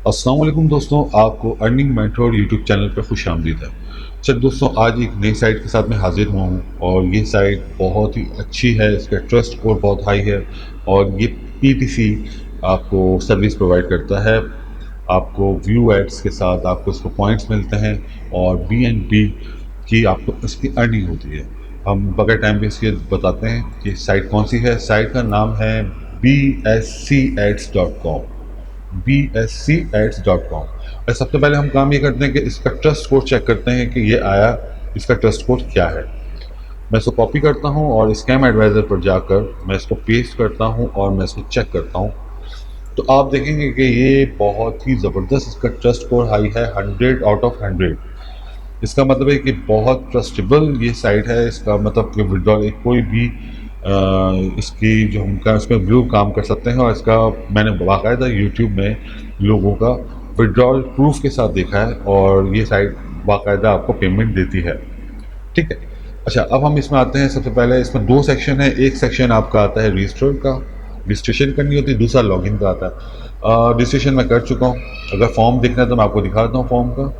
अस्सलाम वालेकुम दोस्तों, आपको अर्निंग मेंटोर यूट्यूब चैनल पर खुश आमदीद है। चल दोस्तों, आज एक नई साइट के साथ मैं हाजिर हुआ हूँ और ये साइट बहुत ही अच्छी है, इसका ट्रस्ट स्कोर बहुत हाई है और ये पीटीसी आपको सर्विस प्रोवाइड करता है। आपको व्यू एड्स के साथ आपको इसको पॉइंट्स मिलते हैं और BNB की आपको इसकी अर्निंग होती है। हम बगैर टाइम वेस्ट किए बताते हैं कि साइट कौन सी है। साइट का नाम है bscads.com, bscads.com। और सबसे पहले हम काम ये करते हैं कि इसका ट्रस्ट कोड चेक करते हैं कि ये आया, इसका ट्रस्ट कोड क्या है। मैं इसको कॉपी करता हूँ और स्कैम एडवाइज़र पर जाकर मैं इसको पेस्ट करता हूँ और मैं इसको चेक करता हूँ। तो आप देखेंगे कि ये बहुत ही ज़बरदस्त, इसका ट्रस्ट कोड हाई है, 100 आउट ऑफ 100। इसका मतलब है कि बहुत ट्रस्टेबल ये साइट है। इसका मतलब कि विड्रॉल कोई भी इसकी जो हम का इसमें व्यू काम कर सकते हैं और इसका मैंने बाकायदा यूट्यूब में लोगों का विड्रॉल प्रूफ के साथ देखा है और ये साइट बाकायदा आपको पेमेंट देती है। ठीक है। अच्छा, अब हम इसमें आते हैं। सबसे पहले इसमें दो सेक्शन है। एक सेक्शन आपका आता है रजिस्टर का, रजिस्ट्रेशन करनी होती है। दूसरा लॉगिन का आता है। रजिस्ट्रेशन मैं कर चुका हूँ। अगर फॉर्म देखना है तो मैं आपको दिखा देता हूँ फॉर्म का।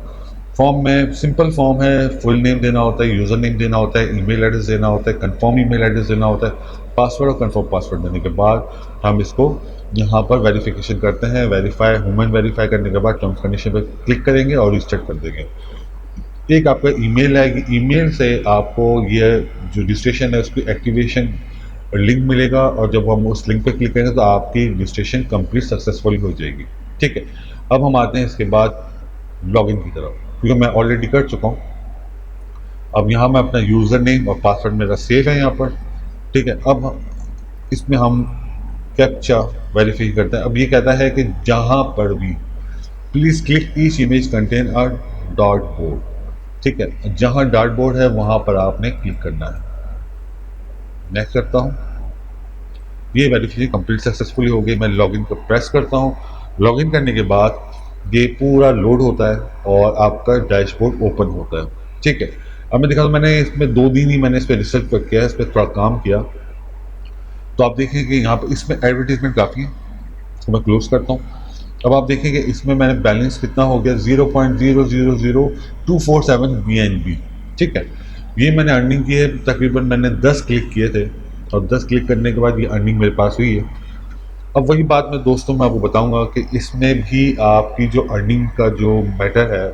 फॉर्म में सिंपल फॉर्म है, फुल नेम देना होता है, यूज़र नेम देना होता है, ईमेल एड्रेस देना होता है, कंफर्म ईमेल एड्रेस देना होता है, पासवर्ड और कंफर्म पासवर्ड देने के बाद हम इसको यहाँ पर वेरिफिकेशन करते हैं। वेरीफाई ह्यूमन वेरीफाई करने के बाद टर्म्स कंडीशन पर क्लिक करेंगे और रजिस्टर कर देंगे। एक आपका ईमेल आएगी, ईमेल से आपको ये जो रजिस्ट्रेशन है उसकी एक्टिवेशन लिंक मिलेगा और जब हम उस लिंक पर क्लिक करेंगे तो आपकी रजिस्ट्रेशन कंप्लीट सक्सेसफुल हो जाएगी। ठीक है। अब हम आते हैं इसके बाद लॉगिन की तरफ, क्योंकि मैं ऑलरेडी कर चुका हूँ। अब यहाँ मैं अपना यूज़र नेम और पासवर्ड मेरा सेव है यहाँ पर। ठीक है। अब इसमें हम कैप्चा वेरीफाई करते हैं। अब ये कहता है कि जहाँ पर भी please click each image contain a dot board. ठीक है, जहाँ डॉट बोर्ड है वहाँ पर आपने क्लिक करना है। नेक्स्ट करता हूँ। ये वेरिफिकेशन कंप्लीट सक्सेसफुली हो गई। मैं लॉगिन को प्रेस करता हूँ। लॉगिन करने के बाद ये पूरा लोड होता है और आपका डैशबोर्ड ओपन होता है। ठीक है। अब मैं दिखा दूँ, मैंने इसमें 2 दिन ही मैंने इस पर रिसर्च पर किया है, इस पर थोड़ा काम किया। तो आप देखेंगे कि यहाँ पर इसमें एडवर्टीजमेंट काफ़ी है, तो मैं क्लोज करता हूँ। अब आप देखेंगे इसमें मैंने बैलेंस कितना हो गया, 0.000247 BNB। ठीक है। ये मैंने अर्निंग की है, तकरीबन मैंने 10 क्लिक किए थे और 10 क्लिक करने के बाद ये अर्निंग मेरे पास हुई है। अब वही बात मैं दोस्तों मैं आपको बताऊंगा कि इसमें भी आपकी जो अर्निंग का जो मैटर है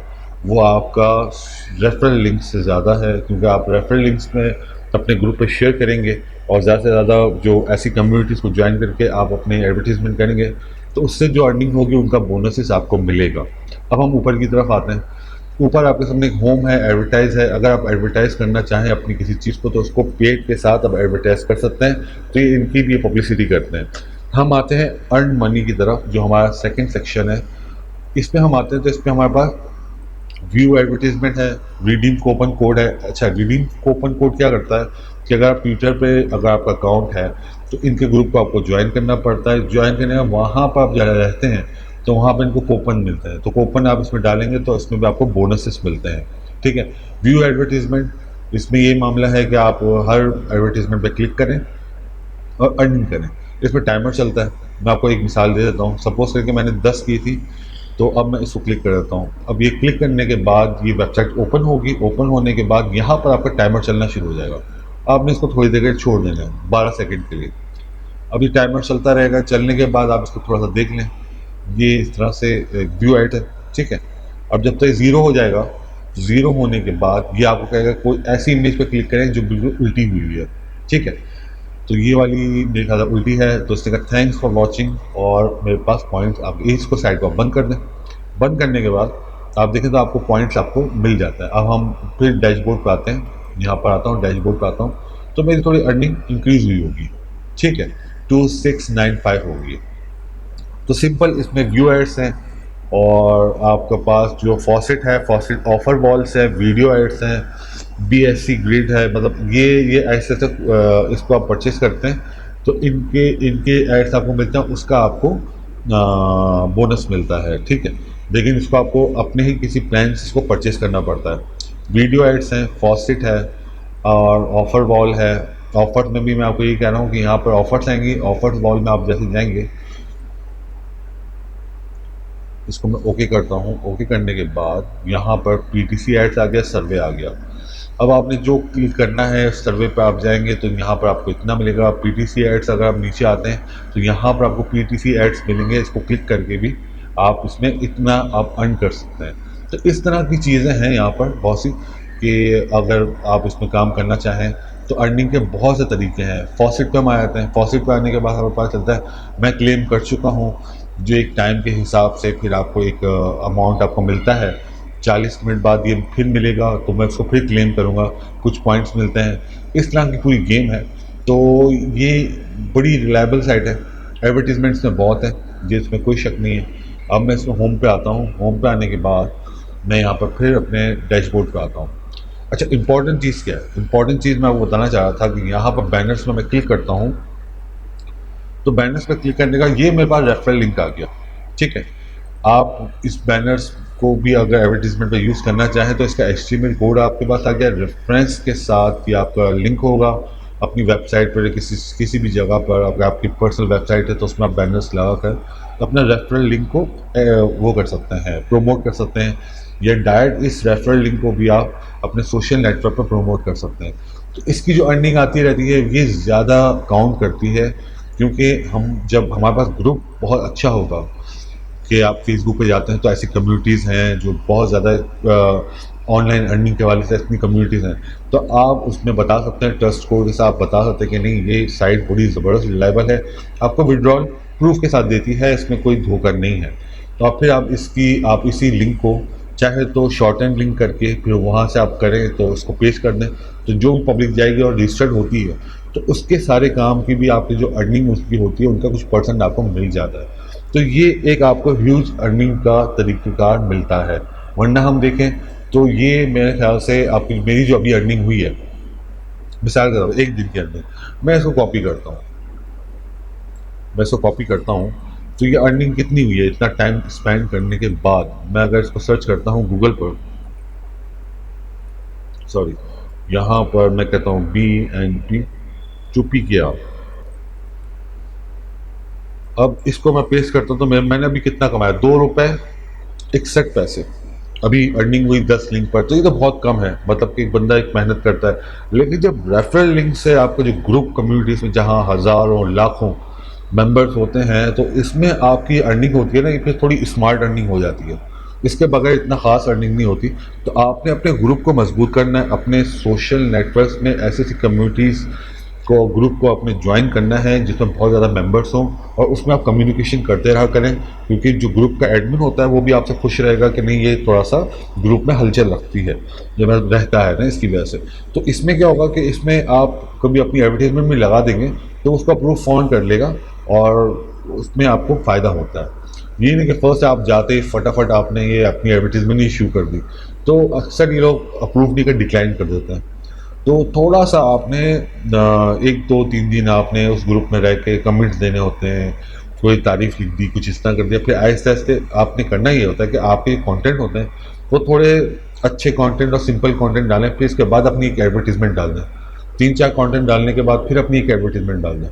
वो आपका रेफरल लिंक से ज़्यादा है, क्योंकि आप रेफरल लिंक्स में अपने ग्रुप पे शेयर करेंगे और ज़्यादा से ज़्यादा जो ऐसी कम्युनिटीज़ को ज्वाइन करके आप अपने एडवर्टीजमेंट करेंगे तो उससे जो अर्निंग होगी उनका बोनसेस आपको मिलेगा। अब हम ऊपर की तरफ आते हैं। ऊपर आपके सामने एक होम है, एडवर्टाइज है। अगर आप एडवर्टाइज करना चाहें अपनी किसी चीज़ को तो उसको पेड के साथ आप एडवर्टाइज कर सकते हैं। तो ये इनकी भी पब्लिसिटी करते हैं। हम आते हैं अर्न मनी की तरफ, जो हमारा सेकंड सेक्शन है। इसमें हम आते हैं तो इसमें हमारे पास व्यू एडवर्टीजमेंट है, रिडीम कूपन कोड है। अच्छा, रिडीम कूपन कोड क्या करता है कि अगर आप ट्विटर पे अगर आपका अकाउंट है तो इनके ग्रुप को आपको ज्वाइन करना पड़ता है। ज्वाइन करने का वहाँ पर आप जहाँ रहते हैं तो वहाँ पर इनको कूपन मिलता है, तो कूपन आप इसमें डालेंगे तो इसमें भी आपको बोनसेस मिलते हैं। ठीक है। व्यू एडवर्टीजमेंट, इसमें ये मामला है कि आप हर एडवर्टीजमेंट पे क्लिक करें और अर्निंग करें। इसमें टाइमर चलता है। मैं आपको एक मिसाल दे देता हूँ। सपोज करके मैंने 10 की थी तो अब मैं इसको क्लिक कर देता हूँ। अब ये क्लिक करने के बाद ये वेबसाइट ओपन होगी। ओपन होने के बाद यहाँ पर आपका टाइमर चलना शुरू हो जाएगा। आपने इसको थोड़ी देर के लिए छोड़ देना है, 12 सेकंड के लिए। अब ये टाइमर चलता रहेगा। चलने के बाद आप इसको थोड़ा सा देख लें, ये इस तरह से व्यू एड है। ठीक है। अब जब तक ज़ीरो हो जाएगा, ज़ीरो होने के बाद ये आपको कहेगा कोई ऐसी इमेज पर क्लिक करें जो बिल्कुल उल्टी हुई है। ठीक है। तो ये वाली मेरे ख्याल से उल्टी है, तो इसने कहा थैंक्स फॉर वॉचिंग और मेरे पास पॉइंट्स। आप इसको साइड पर बंद कर दें। बंद करने के बाद आप देखें तो आपको पॉइंट्स आपको मिल जाता है। अब हम फिर डैशबोर्ड पर आते हैं। यहाँ पर आता हूँ, डैशबोर्ड पर आता हूँ तो मेरी थोड़ी अर्निंग इंक्रीज़ हुई होगी। ठीक है, 2695 होगी। तो सिंपल इसमें व्यू एड्स हैं और आपके पास जो फॉसेट है, फॉसेट ऑफर वॉल्स है, वीडियो एड्स हैं, BSC ग्रिड है। मतलब ये ऐसे तक इसको आप परचेस करते हैं तो इनके इनके एड्स आपको मिलते हैं, उसका आपको बोनस मिलता है। ठीक है। लेकिन इसको आपको अपने ही किसी प्लान से इसको परचेस करना पड़ता है। वीडियो एड्स हैं, फॉसेट है और ऑफर वॉल है। ऑफर में भी मैं आपको ये कह रहा हूँ कि यहाँ पर ऑफर्स आएंगी। ऑफर्स वॉल में आप जैसे जाएंगे इसको मैं ओके करता हूँ। ओके करने के बाद यहाँ पर पीटीसी एड्स आ गया, सर्वे आ गया। अब आपने जो क्लिक करना है, सर्वे पे आप जाएंगे तो यहाँ पर आपको इतना मिलेगा। पीटीसी एड्स अगर आप नीचे आते हैं तो यहाँ पर आपको पीटीसी एड्स मिलेंगे, इसको क्लिक करके भी आप इसमें इतना आप अर्न कर सकते हैं। तो इस तरह की चीज़ें हैं यहाँ पर बहुत सी, कि अगर आप इसमें काम करना चाहें तो अर्निंग के बहुत से तरीके हैं। फॉसिट पे हम आ जाते हैं। फॉसिट पे आने के बाद हमें पता चलता है मैं क्लेम कर चुका हूँ, जो एक टाइम के हिसाब से फिर आपको एक अमाउंट आपको मिलता है। 40 मिनट बाद ये फिर मिलेगा तो मैं उसको फिर क्लेम करूँगा, कुछ पॉइंट्स मिलते हैं। इस तरह की पूरी गेम है। तो ये बड़ी रिलायबल साइट है। एडवर्टीजमेंट्स में बहुत है, जिसमें कोई शक नहीं है। अब मैं इसमें होम पे आता हूँ। होम पे आने के बाद मैं यहाँ पर फिर अपने डैशबोर्ड पे आता हूँ। अच्छा, इंपॉर्टेंट चीज़ क्या है? इंपॉर्टेंट चीज़ मैं आपको बताना चाह रहा था कि यहाँ पर बैनर्स में मैं क्लिक करता हूँ तो बैनर्स पे क्लिक करने का ये मेरे पास रेफरल लिंक आ गया। ठीक है, आप इस बैनर्स को भी अगर एडवर्टीजमेंट पे यूज़ करना चाहें तो इसका एचटीएमएल कोड आपके पास आ गया। रेफरेंस के साथ ये आपका लिंक होगा अपनी वेबसाइट पर, किसी भी जगह पर। अगर आपकी पर्सनल वेबसाइट है तो उसमें आप बैनर्स लगा कर अपना रेफरल लिंक को वो कर सकते हैं, प्रमोट कर सकते हैं। या डायरेक्ट इस रेफरल लिंक को भी आप अपने सोशल नेटवर्क पर प्रमोट कर सकते हैं। तो इसकी जो अर्निंग आती रहती है ये ज़्यादा काउंट करती है, क्योंकि हम जब हमारे पास ग्रुप बहुत अच्छा होगा, कि आप फेसबुक पे जाते हैं तो ऐसी कम्युनिटीज़ हैं जो बहुत ज़्यादा ऑनलाइन अर्निंग के वाले से इतनी कम्युनिटीज़ हैं, तो आप उसमें बता सकते हैं, ट्रस्ट कोड के साथ बता सकते हैं कि नहीं ये साइट बड़ी ज़बरदस्त रिलायबल है, आपको विड्रॉल प्रूफ के साथ देती है, इसमें कोई धोखा नहीं है। तो आप फिर आप इसी लिंक को चाहे तो शॉर्ट एंड लिंक करके फिर वहाँ से आप करें तो उसको पेश कर दें, तो जो पब्लिक जाएगी और रजिस्टर्ड होती है तो उसके सारे काम की भी आपकी जो अर्निंग उसकी होती है उनका कुछ परसेंट आपको मिल जाता है। तो ये एक आपको ह्यूज अर्निंग का तरीक़ाकार मिलता है। वरना हम देखें तो ये मेरे ख्याल से आपकी मेरी जो अभी अर्निंग हुई है, मिसाल के तौर पर एक दिन की अर्निंग, मैं इसको कॉपी करता हूँ। तो ये अर्निंग कितनी हुई है इतना टाइम स्पेंड करने के बाद? मैं अगर इसको सर्च करता हूँ गूगल पर, सॉरी, यहाँ पर मैं कहता हूँ BNP चुप्पी किया। अब इसको मैं पेस्ट करता हूँ तो मैंने अभी कितना कमाया, 2 रुपये 61 पैसे अभी अर्निंग हुई 10 लिंक पर। तो ये तो बहुत कम है, मतलब कि एक बंदा एक मेहनत करता है। लेकिन जब रेफरल लिंक से आपका जो ग्रुप कम्युनिटीज़ में जहाँ हज़ारों लाखों मेंबर्स होते हैं तो इसमें आपकी अर्निंग होती है ना, ये फिर थोड़ी स्मार्ट अर्निंग हो जाती है। इसके बगैर इतना ख़ास अर्निंग नहीं होती। तो आपने अपने ग्रुप को मजबूत करना है, अपने सोशल नेटवर्क्स में ऐसी ऐसी कम्युनिटीज़ को, ग्रुप को अपने ज्वाइन करना है जिसमें बहुत ज़्यादा मेंबर्स हों, और उसमें आप कम्युनिकेशन करते रहा करें, क्योंकि जो ग्रुप का एडमिन होता है वो भी आपसे खुश रहेगा कि नहीं ये थोड़ा सा ग्रुप में हलचल रखती है, जब रहता है ना, इसकी वजह से। तो इसमें क्या होगा कि इसमें आप कभी अपनी एडवर्टीजमेंट में लगा देंगे तो उसको अप्रूव फ़ोन कर लेगा और उसमें आपको फ़ायदा होता है। ये नहीं कि फर्स्ट आप जाते ही फटाफट आपने ये अपनी एडवर्टीजमेंट इशू कर दी, तो अक्सर ये लोग अप्रूव नहीं कर डिक्लाइन कर देते हैं। तो थोड़ा सा आपने 1 2 3 दिन आपने उस ग्रुप में रह के कमेंट्स देने होते हैं, कोई तारीफ लिख दी, कुछ इस तरह कर दिया। फिर आहिस्ते आहिस्ते आपने करना ये होता है कि आपके कंटेंट होते हैं वो थोड़े अच्छे कंटेंट और सिंपल कंटेंट डालें, फिर इसके बाद अपनी एक एडवर्टीजमेंट डाल दें। 3 4 कंटेंट डालने के बाद फिर अपनी एक एडवर्टीजमेंट डाल दें।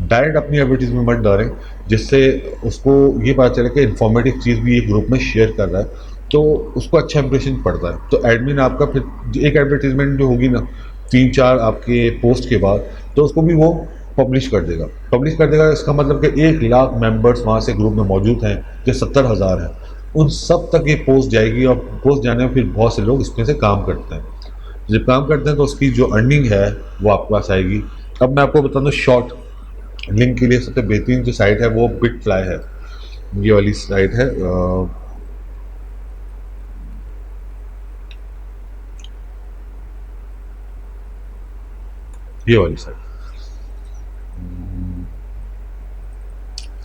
डायरेक्ट अपनी एडवर्टीजमेंट मत डालें, जिससे उसको ये पता चले कि इन्फॉर्मेटिव चीज़ भी ये ग्रुप में शेयर कर रहा है, तो उसको अच्छा इंप्रेशन पड़ता है। तो एडमिन आपका फिर एक एडवर्टीजमेंट जो होगी ना 3 4 आपके पोस्ट के बाद, तो उसको भी वो पब्लिश कर देगा। इसका मतलब कि 1 लाख मेंबर्स वहाँ से ग्रुप में मौजूद हैं, जो 70,000 हैं, उन सब तक ये पोस्ट जाएगी। और पोस्ट जाने में फिर बहुत से लोग इसमें से काम करते हैं। जब काम करते हैं तो उसकी जो अर्निंग है वो आपके पास आएगी। अब मैं आपको बता दूँ, शॉर्ट लिंक के लिए सबसे बेहतरीन जो साइट है वो बिटफ्लाई है। ये वाली साइट है, ये वाली साइट।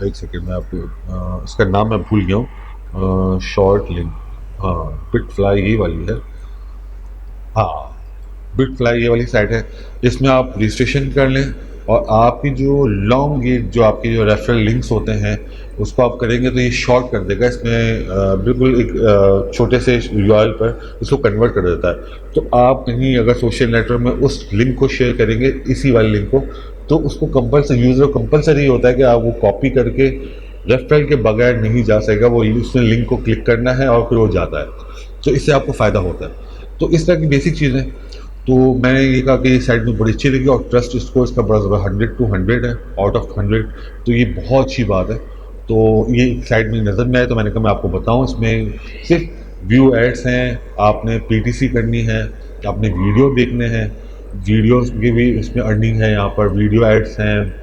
एक सेकेंड, मैं आपको इसका नाम मैं भूल गया हूँ। शॉर्ट लिंक, हाँ, बिटफ्लाई ये वाली है। हाँ, बिटफ्लाई ये वाली साइट है। इसमें आप रजिस्ट्रेशन कर लें और आपकी जो लॉन्ग ये जो आपके जो रेफरल लिंक्स होते हैं उसको आप करेंगे तो ये शॉर्ट कर देगा। इसमें बिल्कुल एक छोटे से यूआरएल पर इसको कन्वर्ट कर देता है। तो आप कहीं अगर सोशल नेटवर्क में उस लिंक को शेयर करेंगे, इसी वाले लिंक को, तो उसको कंपल्सरी यूज़र कंपल्सरी होता है कि आप वो कॉपी करके रेफरल के बगैर नहीं जा सकेगा, वो उसमें लिंक को क्लिक करना है और फिर वो जाता है, तो इससे आपको फ़ायदा होता है। तो इस तरह की बेसिक चीज़ें, तो मैंने ये कहा कि ये साइट में बड़ी अच्छी लगी और ट्रस्ट स्कोर इसका बड़ा ज़बरदस्त 100 to 100 है, आउट ऑफ 100, तो ये बहुत अच्छी बात है। तो ये साइट में नज़र में आए तो मैंने कहा मैं आपको बताऊँ, इसमें सिर्फ व्यू एड्स हैं, आपने पीटीसी करनी है, आपने वीडियो देखने हैं, वीडियोस की भी इसमें अर्निंग है, यहाँ पर वीडियो एड्स हैं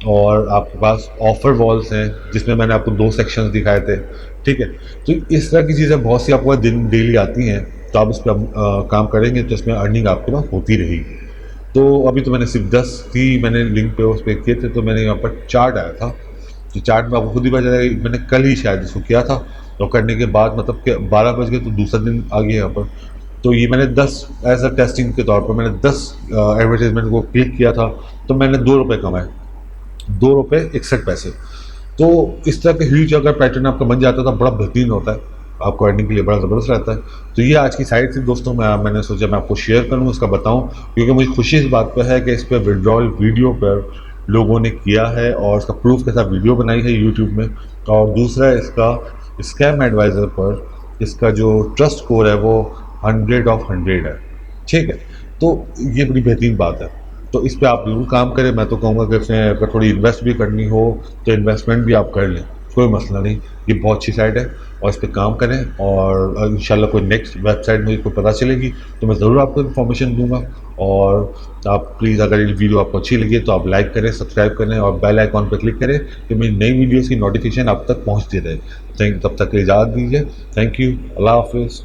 और आपके पास ऑफर वॉल्स हैं जिसमें मैंने आपको 2 सेक्शंस दिखाए थे, ठीक है। तो इस तरह की चीज़ें बहुत सी आपके पास दिन डेली आती हैं, तो आप इस पर काम करेंगे तो इसमें अर्निंग आपके पास होती रहेगी। तो अभी तो मैंने सिर्फ 10 ही मैंने लिंक पे उस पर किए थे, तो मैंने यहाँ पर चार्ट आया था, तो चार्ट में आपको खुद ही पता चलेगा, मैंने कल ही शायद इसको किया था, तो करने के बाद मतलब कि 12 बज गए तो दूसरा दिन आ गया यहाँ पर। तो ये मैंने 10 एज अ टेस्टिंग के तौर पर मैंने 10 एडवर्टाइजमेंट को क्लिक किया था, तो मैंने 2 रुपये कमाए, 2 रुपये 61 पैसे। तो इस तरह का ह्यूज अगर पैटर्न आपका बन जाता है तो बड़ा बेहतरीन होता है, आपको अर्निंग के लिए बड़ा ज़बरदस्त रहता है। तो ये आज की साइट थी दोस्तों, मैंने सोचा मैं आपको शेयर करूँ, उसका बताऊँ, क्योंकि मुझे खुशी इस बात पर है कि इस पर विड्रॉल वीडियो पर लोगों ने किया है और इसका प्रूफ के साथ वीडियो बनाई है यूट्यूब में। और दूसरा इसका स्कैम एडवाइज़र पर इसका जो ट्रस्ट स्कोर है वो 100 of 100 है, ठीक है। तो ये बड़ी बेहतरीन बात है, तो इस पे आप ज़रूर काम करें। मैं तो कहूँगा कि इसमें अगर थोड़ी इन्वेस्ट भी करनी हो तो इन्वेस्टमेंट भी आप कर लें, कोई मसला नहीं। ये बहुत अच्छी साइट है और इस पे काम करें, और इंशाल्लाह कोई नेक्स्ट वेबसाइट मुझे कोई पता चलेगी तो मैं ज़रूर आपको इन्फॉर्मेशन दूंगा। और आप प्लीज़, अगर ये वीडियो आपको अच्छी लगी तो आप लाइक करें, सब्सक्राइब करें और बेल आइकॉन पर क्लिक करें कि मेरी नई वीडियोज़ की नोटिफिकेशन आप तक पहुँचती रहे। तब तक इजाज़त दीजिए। Thank you. अल्लाह हाफिज़।